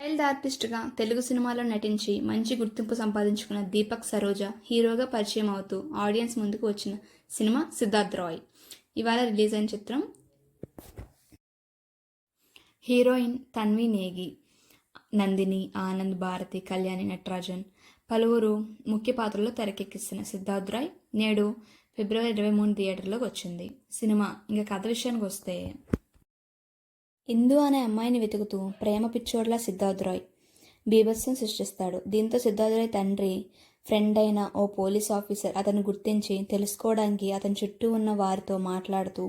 Child ఆర్టిస్ట్గా తెలుగు సినిమాలో నటించి మంచి గుర్తింపు సంపాదించుకున్న దీపక్ సరోజ హీరోగా పరిచయం అవుతూ ఆడియన్స్ ముందుకు వచ్చిన సినిమా సిద్ధార్థ్ రాయ్. ఇవాళ రిలీజ్ అయిన చిత్రం. హీరోయిన్ తన్వి నేగి, నందిని, ఆనంద్, భారతి, కళ్యాణి, నటరాజన్ పలువురు ముఖ్య పాత్రల్లో తెరకెక్కిస్తున్న సిద్ధార్థ్ రాయ్ నేడు ఫిబ్రవరి 23 థియేటర్లోకి వచ్చింది. సినిమా ఇంకా కథ విషయానికి వస్తే, ఇందు అనే అమ్మాయిని వెతుకుతూ ప్రేమ పిచ్చోడ్లా సిద్ధార్థ్ రాయ్ బీభత్సం సృష్టిస్తాడు. దీంతో సిద్ధార్థ్ రాయ్ తండ్రి ఫ్రెండ్ అయిన ఓ పోలీస్ ఆఫీసర్ అతను గుర్తించి తెలుసుకోవడానికి అతని చుట్టూ ఉన్న వారితో మాట్లాడుతూ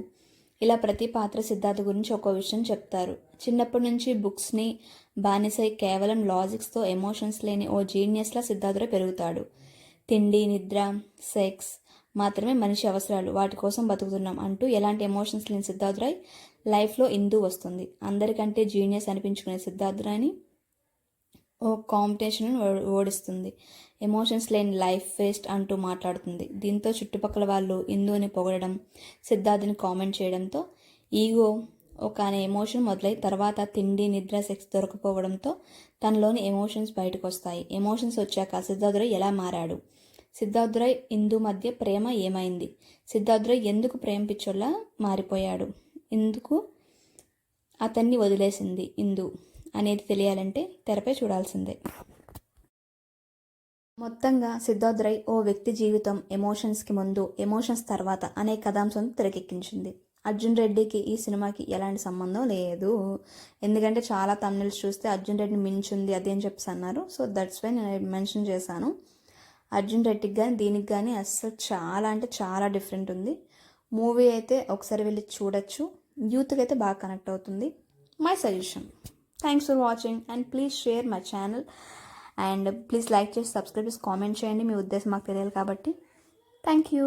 ఇలా ప్రతి పాత్ర సిద్ధార్థ్ గురించి ఒక్కో విషయం చెప్తారు. చిన్నప్పటి నుంచి బుక్స్ని బానిసై కేవలం లాజిక్స్తో ఎమోషన్స్ లేని ఓ జీనియస్లా సిద్ధార్థ్ రాయ్ పెరుగుతాడు. తిండి, నిద్ర, సెక్స్ మాత్రమే మనిషి అవసరాలు, వాటి కోసం బతుకుతున్నాం అంటూ ఎలాంటి ఎమోషన్స్ లేని సిద్ధార్థ్ రాయ్ లైఫ్లో ఇందు వస్తుంది. అందరికంటే జీనియస్ అనిపించుకునే సిద్ధార్థ్ రాయ్ని ఓ కాంపిటీషన్ ఓడిస్తుంది. ఎమోషన్స్ లేని లైఫ్ వేస్ట్ అంటూ మాట్లాడుతుంది. దీంతో చుట్టుపక్కల వాళ్ళు ఇందుని పొగడడం, సిద్ధార్థ్ని కామెంట్ చేయడంతో ఈగో ఒక అనే ఎమోషన్ మొదలై తర్వాత తిండి, నిద్ర, సెక్స్ దొరకపోవడంతో తనలోని ఎమోషన్స్ బయటకు వస్తాయి. ఎమోషన్స్ వచ్చాక సిద్ధార్థ్ రాయ్ ఎలా మారాడు, సిద్ధార్థ్ రాయ్ ఇందు మధ్య ప్రేమ ఏమైంది, సిద్ధార్థ్ రాయ్ ఎందుకు ప్రేమ పిచ్చోళ్ళ మారిపోయాడు, ఎందుకు అతన్ని వదిలేసింది ఇందు అనేది తెలియాలంటే తెరపై చూడాల్సిందే. మొత్తంగా సిద్ధార్థ్ రాయ్ ఓ వ్యక్తి జీవితం ఎమోషన్స్కి ముందు, ఎమోషన్స్ తర్వాత అనే కథాంశం తెరకెక్కించింది. అర్జున్ రెడ్డికి ఈ సినిమాకి ఎలాంటి సంబంధం లేదు. ఎందుకంటే చాలా తమిళస్ చూస్తే అర్జున్ రెడ్డిని మించుంది అది అని చెప్పేసి అన్నారు. సో దట్స్ వై నేను మెన్షన్ చేశాను. అర్జున్ రెడ్డికి కానీ దీనికి కానీ అస్సలు చాలా అంటే చాలా డిఫరెంట్ ఉంది. మూవీ అయితే ఒకసారి వెళ్ళి చూడొచ్చు. యూత్కి అయితే బాగా కనెక్ట్ అవుతుంది. My suggestion. Thanks for watching and please share my channel and please like చేసి సబ్స్క్రైబ్ చేసి కామెంట్ చేయండి. మీ ఉద్దేశం మాకు తెలియాలి కాబట్టి. Thank you.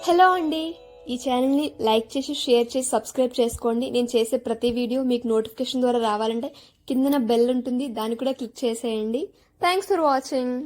హలో అండి, ఈ ఛానల్ని లైక్ చేసి షేర్ చేసి సబ్స్క్రైబ్ చేసుకోండి. నేను చేసే ప్రతి వీడియో మీకు నోటిఫికేషన్ ద్వారా రావాలంటే కిందన బెల్ ఉంటుంది, దాన్ని కూడా క్లిక్ చేసేయండి. Thanks for watching.